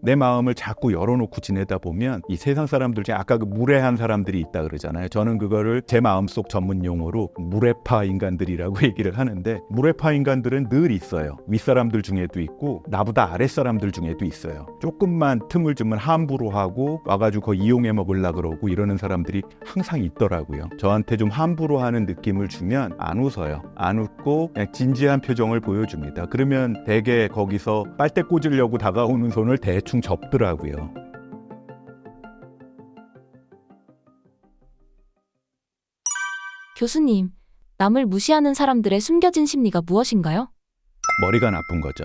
내 마음을 자꾸 열어놓고 지내다 보면 이 세상 사람들 중에 아까 그 무례한 사람들이 있다 그러잖아요. 저는 그거를 제 마음속 전문 용어로 무례파 인간들이라고 얘기를 하는데, 무례파 인간들은 늘 있어요. 윗사람들 중에도 있고 나보다 아랫사람들 중에도 있어요. 조금만 틈을 주면 함부로 하고 와가지고 그거 이용해 먹으려고 그러고 이러는 사람들이 항상 있더라고요. 저한테 좀 함부로 하는 느낌을 주면 안 웃어요. 안 웃고 그냥 진지한 표정을 보여줍니다. 그러면 대개 거기서 빨대 꽂으려고 다가오는 손을 대충 접더라고요. 교수님, 남을 무시하는 사람들의 숨겨진 심리가 무엇인가요? 머리가 나쁜 거죠.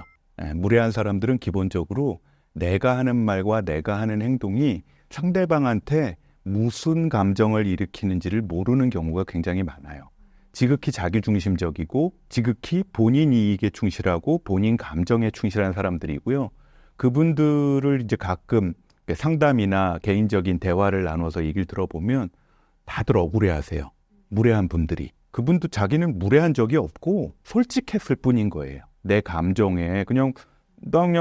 무례한 사람들은 기본적으로 내가 하는 말과 내가 하는 행동이 상대방한테 무슨 감정을 일으키는지를 모르는 경우가 굉장히 많아요. 지극히 자기중심적이고 지극히 본인 이익에 충실하고 본인 감정에 충실한 사람들이고요. 그분들을 이제 가끔 상담이나 개인적인 대화를 나눠서 얘기를 들어보면 다들 억울해하세요. 무례한 분들이. 그분도 자기는 무례한 적이 없고 솔직했을 뿐인 거예요. 내 감정에 그냥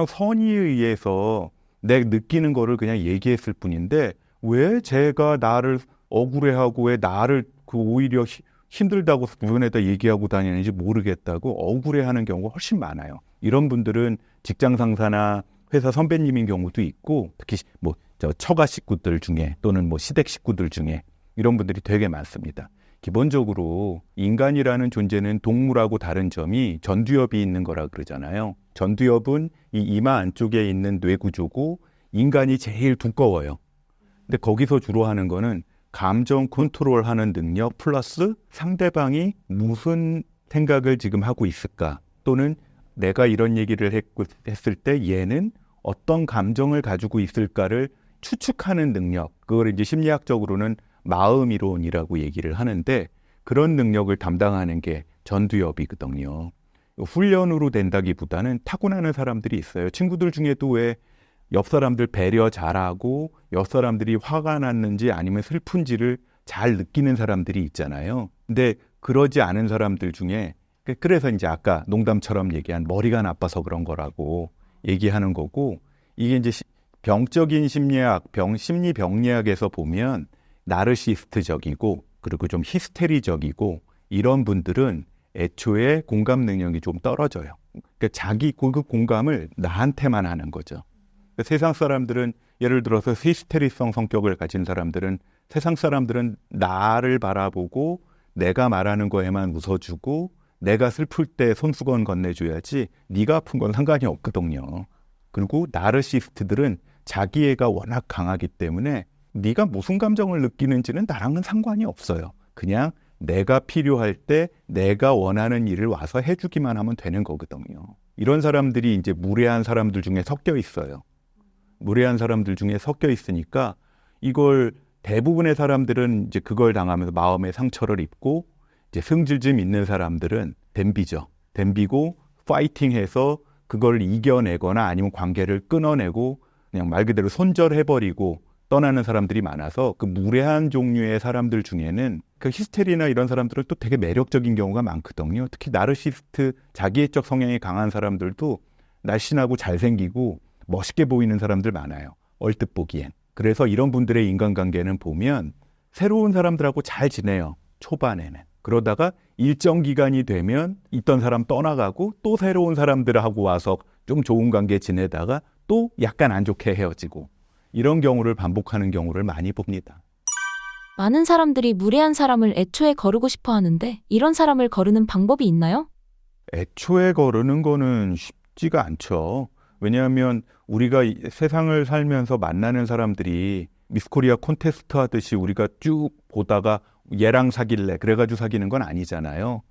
선의에 의해서 내 느끼는 거를 그냥 얘기했을 뿐인데 왜 제가 나를 억울해하고 왜 나를 오히려 힘들다고 주변에다 얘기하고 다니는지 모르겠다고 억울해하는 경우가 훨씬 많아요. 이런 분들은 직장 상사나 회사 선배님인 경우도 있고 특히 처가 식구들 중에 또는 시댁 식구들 중에 이런 분들이 되게 많습니다. 기본적으로 인간이라는 존재는 동물하고 다른 점이 전두엽이 있는 거라 그러잖아요. 전두엽은 이 이마 안쪽에 있는 뇌구조고 인간이 제일 두꺼워요. 근데 거기서 주로 하는 거는 감정 컨트롤하는 능력 플러스 상대방이 무슨 생각을 지금 하고 있을까 또는 내가 이런 얘기를 했을 때 얘는 어떤 감정을 가지고 있을까를 추측하는 능력, 그걸 이제 심리학적으로는 마음이론이라고 얘기를 하는데 그런 능력을 담당하는 게 전두엽이거든요. 훈련으로 된다기보다는 타고나는 사람들이 있어요. 친구들 중에도 왜 옆 사람들 배려 잘하고 옆 사람들이 화가 났는지 아니면 슬픈지를 잘 느끼는 사람들이 있잖아요. 근데 그러지 않은 사람들 중에 그래서 이제 아까 농담처럼 얘기한 머리가 나빠서 그런 거라고 얘기하는 거고 이게 이제 병적인 심리학, 심리병리학에서 보면 나르시스트적이고 그리고 좀 히스테리적이고 이런 분들은 애초에 공감 능력이 좀 떨어져요. 그러니까 자기 고급 공감을 나한테만 하는 거죠. 그러니까 세상 사람들은 예를 들어서 히스테리성 성격을 가진 사람들은 세상 사람들은 나를 바라보고 내가 말하는 거에만 웃어주고 내가 슬플 때 손수건 건네줘야지 네가 아픈 건 상관이 없거든요. 그리고 나르시스트들은 자기애가 워낙 강하기 때문에 네가 무슨 감정을 느끼는지는 나랑은 상관이 없어요. 그냥 내가 필요할 때 내가 원하는 일을 와서 해주기만 하면 되는 거거든요. 이런 사람들이 이제 무례한 사람들 중에 섞여 있어요. 무례한 사람들 중에 섞여 있으니까 이걸 대부분의 사람들은 이제 그걸 당하면서 마음의 상처를 입고 이제 승질 좀 있는 사람들은 덤비죠. 덤비고 파이팅해서 그걸 이겨내거나 아니면 관계를 끊어내고 그냥 말 그대로 손절해버리고 떠나는 사람들이 많아서 그 무례한 종류의 사람들 중에는 그 히스테리나 이런 사람들은 또 되게 매력적인 경우가 많거든요. 특히 나르시스트 자기애적 성향이 강한 사람들도 날씬하고 잘생기고 멋있게 보이는 사람들 많아요. 얼뜻 보기엔. 그래서 이런 분들의 인간관계는 보면 새로운 사람들하고 잘 지내요. 초반에는. 그러다가 일정 기간이 되면 있던 사람 떠나가고 또 새로운 사람들하고 와서 좀 좋은 관계 지내다가 또 약간 안 좋게 헤어지고 이런 경우를 반복하는 경우를 많이 봅니다. 많은 사람들이 무례한 사람을 애초에 거르고 싶어 하는데 이런 사람을 거르는 방법이 있나요? 애초에 거르는 거는 쉽지가 않죠. 왜냐하면 우리가 세상을 살면서 만나는 사람들이 미스코리아 콘테스트 하듯이 우리가 쭉 보다가 얘랑 사귈래 그래가지고 사귀는 건 아니잖아요.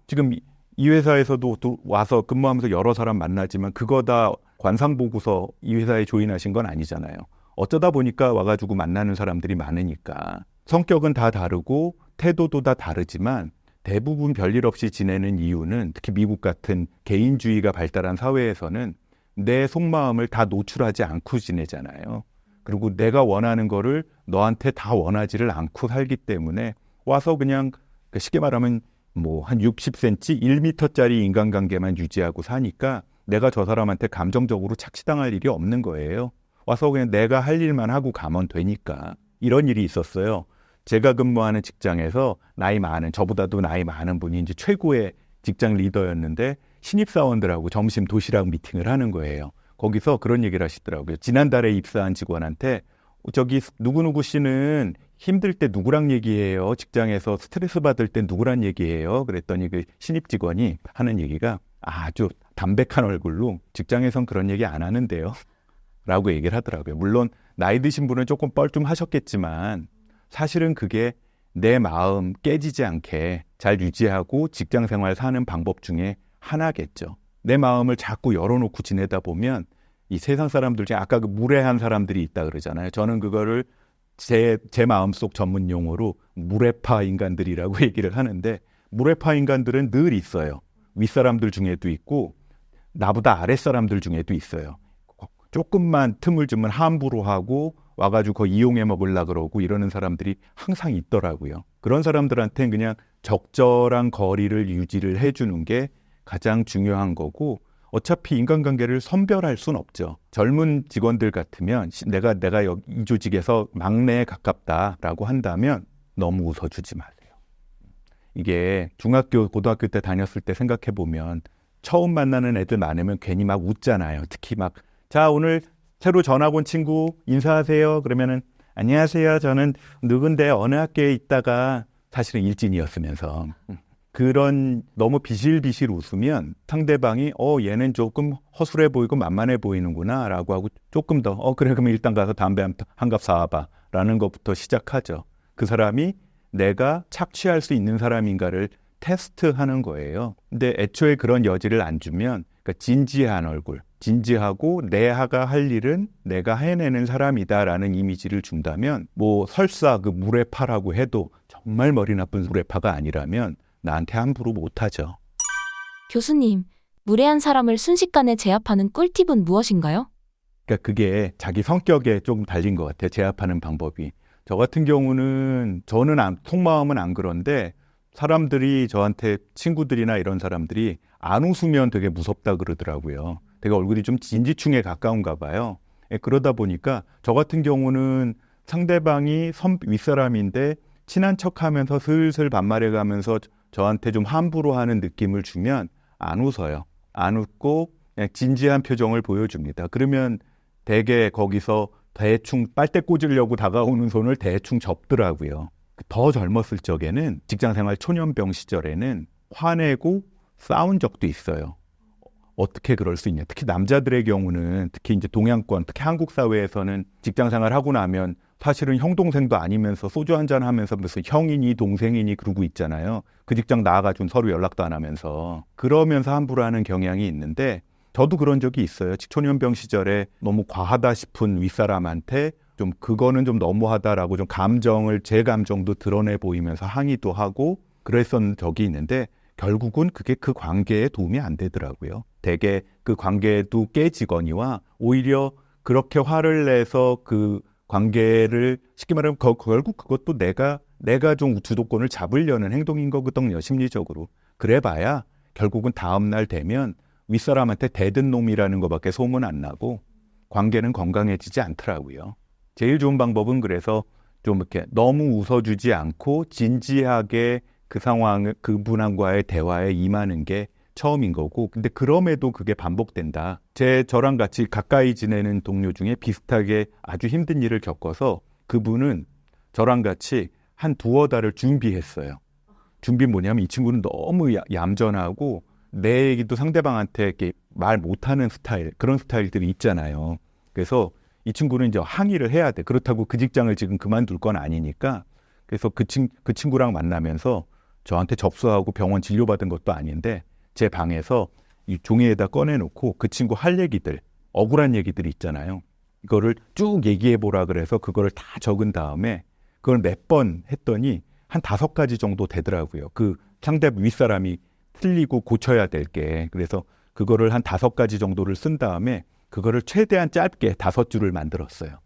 지금 이 회사에서도 또 와서 근무하면서 여러 사람 만나지만 그거 다 관상 보고서 이 회사에 조인하신 건 아니잖아요. 어쩌다 보니까 와가지고 만나는 사람들이 많으니까 성격은 다 다르고 태도도 다 다르지만 대부분 별일 없이 지내는 이유는 특히 미국 같은 개인주의가 발달한 사회에서는 내 속마음을 다 노출하지 않고 지내잖아요. 그리고 내가 원하는 거를 너한테 다 원하지를 않고 살기 때문에 와서 그냥 쉽게 말하면 한 60cm, 1m짜리 인간관계만 유지하고 사니까 내가 저 사람한테 감정적으로 착취당할 일이 없는 거예요. 와서 그냥 내가 할 일만 하고 가면 되니까. 이런 일이 있었어요. 제가 근무하는 직장에서 저보다도 나이 많은 분이 이제 최고의 직장 리더였는데 신입사원들하고 점심 도시락 미팅을 하는 거예요. 거기서 그런 얘기를 하시더라고요. 지난달에 입사한 직원한테 저기 누구누구 씨는 힘들 때 누구랑 얘기해요? 직장에서 스트레스 받을 때 누구랑 얘기해요? 그랬더니 그 신입 직원이 하는 얘기가 아주 담백한 얼굴로 직장에선 그런 얘기 안 하는데요. 라고 얘기를 하더라고요. 물론 나이 드신 분은 조금 뻘쭘하셨겠지만 사실은 그게 내 마음 깨지지 않게 잘 유지하고 직장 생활 사는 방법 중에 하나겠죠. 내 마음을 자꾸 열어놓고 지내다 보면 이 세상 사람들 중에 아까 그 무례한 사람들이 있다 그러잖아요. 저는 그거를 제 마음속 전문 용어로 무례파 인간들이라고 얘기를 하는데 무례파 인간들은 늘 있어요. 윗사람들 중에도 있고 나보다 아랫사람들 중에도 있어요. 조금만 틈을 주면 함부로 하고 와가지고 그거 이용해 먹으려고 그러고 이러는 사람들이 항상 있더라고요. 그런 사람들한테는 그냥 적절한 거리를 유지를 해주는 게 가장 중요한 거고 어차피 인간관계를 선별할 순 없죠. 젊은 직원들 같으면 내가 이 조직에서 막내에 가깝다라고 한다면 너무 웃어주지 마세요. 이게 중학교, 고등학교 때 다녔을 때 생각해보면 처음 만나는 애들 많으면 괜히 막 웃잖아요. 특히 막 자 오늘 새로 전학 온 친구 인사하세요. 그러면은 안녕하세요. 저는 누군데 어느 학교에 있다가 사실은 일진이었으면서 그런 너무 비실비실 웃으면 상대방이 얘는 조금 허술해 보이고 만만해 보이는구나 라고 하고 조금 더 그래 그러면 일단 가서 담배 한 갑 사와봐 라는 것부터 시작하죠. 그 사람이 내가 착취할 수 있는 사람인가를 테스트하는 거예요. 근데 애초에 그런 여지를 안 주면 그러니까 진지한 얼굴, 진지하고 내가 할 일은 내가 해내는 사람이다라는 이미지를 준다면 뭐 설사 그 무례파라고 해도 정말 머리 나쁜 무례파가 아니라면 나한테 함부로 못하죠. 교수님, 무례한 사람을 순식간에 제압하는 꿀팁은 무엇인가요? 그러니까 그게 자기 성격에 좀 달린 것 같아요. 제압하는 방법이. 저 같은 경우는 저는 속마음은 안 그런데 사람들이 저한테 친구들이나 이런 사람들이 안 웃으면 되게 무섭다 그러더라고요. 되게 얼굴이 좀 진지충에 가까운가 봐요. 그러다 보니까 저 같은 경우는 상대방이 윗사람인데 친한 척하면서 슬슬 반말해가면서 저한테 좀 함부로 하는 느낌을 주면 안 웃어요. 안 웃고 그냥 진지한 표정을 보여줍니다. 그러면 되게 거기서 대충 빨대 꽂으려고 다가오는 손을 대충 접더라고요. 더 젊었을 적에는 직장생활 초년병 시절에는 화내고 싸운 적도 있어요. 어떻게 그럴 수 있냐. 특히 남자들의 경우는 특히 이제 동양권, 특히 한국 사회에서는 직장생활 하고 나면 사실은 형 동생도 아니면서 소주 한잔 하면서 무슨 형이니 동생이니 그러고 있잖아요. 그 직장 나와가지고 서로 연락도 안 하면서 그러면서 함부로 하는 경향이 있는데 저도 그런 적이 있어요. 초년병 시절에 너무 과하다 싶은 윗사람한테 좀 그거는 좀 너무하다라고 좀 제 감정도 드러내 보이면서 항의도 하고 그랬던 적이 있는데 결국은 그게 그 관계에 도움이 안 되더라고요. 되게 그 관계도 깨지거니와 오히려 그렇게 화를 내서 그 관계를 쉽게 말하면 결국 그것도 내가 좀 주도권을 잡으려는 행동인 거거든요. 심리적으로. 그래봐야 결국은 다음 날 되면 윗사람한테 대든 놈이라는 것밖에 소문 안 나고 관계는 건강해지지 않더라고요. 제일 좋은 방법은 그래서 좀 이렇게 너무 웃어주지 않고 진지하게 그 상황을 그분과의 대화에 임하는 게 처음인 거고 근데 그럼에도 그게 반복된다. 저랑 같이 가까이 지내는 동료 중에 비슷하게 아주 힘든 일을 겪어서 그분은 저랑 같이 한 두어 달을 준비했어요. 준비 뭐냐면 이 친구는 너무 얌전하고 내 얘기도 상대방한테 이렇게 말 못하는 스타일 그런 스타일들이 있잖아요. 그래서 이 친구는 이제 항의를 해야 돼. 그렇다고 그 직장을 지금 그만둘 건 아니니까 그래서 그 친구랑 만나면서 저한테 접수하고 병원 진료받은 것도 아닌데 제 방에서 이 종이에다 꺼내놓고 그 친구 할 얘기들, 억울한 얘기들이 있잖아요. 이거를 쭉 얘기해보라 그래서 그거를 다 적은 다음에 그걸 몇 번 했더니 한 5가지 정도 되더라고요. 그 상대 윗사람이 틀리고 고쳐야 될 게. 그래서 그거를 한 5가지 정도를 쓴 다음에 그거를 최대한 짧게 5줄을 만들었어요.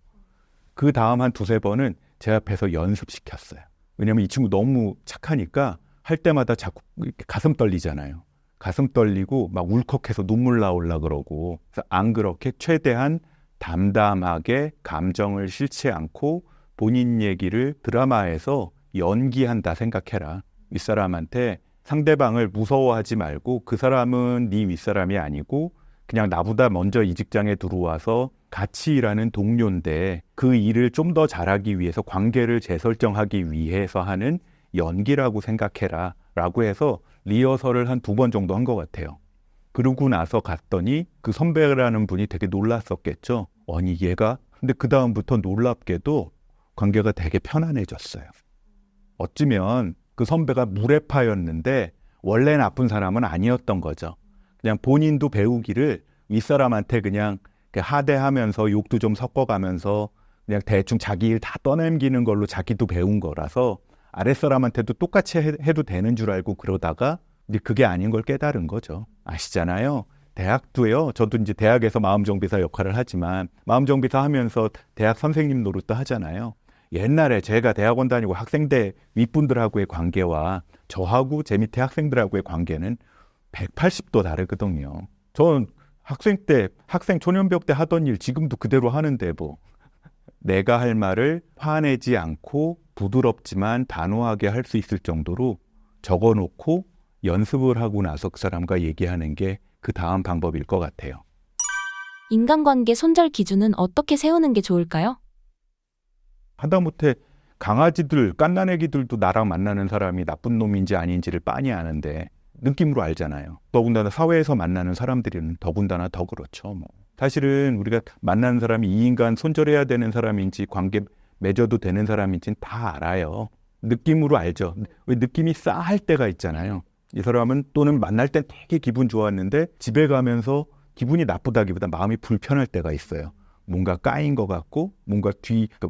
그 다음 한 2-3번은 제 앞에서 연습시켰어요. 왜냐하면 이 친구 너무 착하니까 할 때마다 자꾸 가슴 떨리잖아요. 가슴 떨리고 막 울컥해서 눈물 나올라 그러고, 그래서 안 그렇게 최대한 담담하게 감정을 싫지 않고 본인 얘기를 드라마에서 연기한다 생각해라. 윗사람한테 상대방을 무서워하지 말고 그 사람은 네 윗사람이 아니고 그냥 나보다 먼저 이 직장에 들어와서 같이 일하는 동료인데 그 일을 좀 더 잘하기 위해서 관계를 재설정하기 위해서 하는 연기라고 생각해라 라고 해서 리허설을 한 2번 정도 한 것 같아요. 그러고 나서 갔더니 그 선배라는 분이 되게 놀랐었겠죠. 아니 얘가 근데 그 다음부터 놀랍게도 관계가 되게 편안해졌어요. 어쩌면 그 선배가 물에파였는데 원래 나쁜 사람은 아니었던 거죠. 그냥 본인도 배우기를 윗사람한테 그냥 하대하면서 욕도 좀 섞어가면서 그냥 대충 자기 일 다 떠넘기는 걸로 자기도 배운 거라서 아랫사람한테도 똑같이 해도 되는 줄 알고 그러다가 이제 그게 아닌 걸 깨달은 거죠. 아시잖아요. 대학도요. 저도 이제 대학에서 마음정비사 역할을 하지만 마음정비사 하면서 대학 선생님 노릇도 하잖아요. 옛날에 제가 대학원 다니고 학생대 윗분들하고의 관계와 저하고 제 밑에 학생들하고의 관계는 180도 다르거든요. 전 학생 때, 학생 초년병 때 하던 일 지금도 그대로 하는데 뭐 내가 할 말을 화내지 않고 부드럽지만 단호하게 할 수 있을 정도로 적어놓고 연습을 하고 나서 그 사람과 얘기하는 게 그 다음 방법일 것 같아요. 인간관계 손절 기준은 어떻게 세우는 게 좋을까요? 하다못해 강아지들, 갓난애기들도 나랑 만나는 사람이 나쁜 놈인지 아닌지를 빤히 아는데 느낌으로 알잖아요. 더군다나 사회에서 만나는 사람들은 더군다나 더 그렇죠. 뭐. 사실은 우리가 만나는 사람이 이 인간 손절해야 되는 사람인지 관계 맺어도 되는 사람인지는 다 알아요. 느낌으로 알죠. 왜 느낌이 싸할 때가 있잖아요. 이 사람은 또는 만날 땐 되게 기분 좋았는데 집에 가면서 기분이 나쁘다기보다 마음이 불편할 때가 있어요. 뭔가 까인 것 같고 뭔가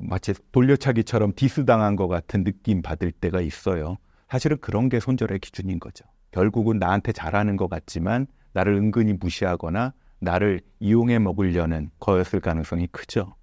마치 돌려차기처럼 디스당한 것 같은 느낌 받을 때가 있어요. 사실은 그런 게 손절의 기준인 거죠. 결국은 나한테 잘하는 것 같지만 나를 은근히 무시하거나 나를 이용해 먹으려는 거였을 가능성이 크죠.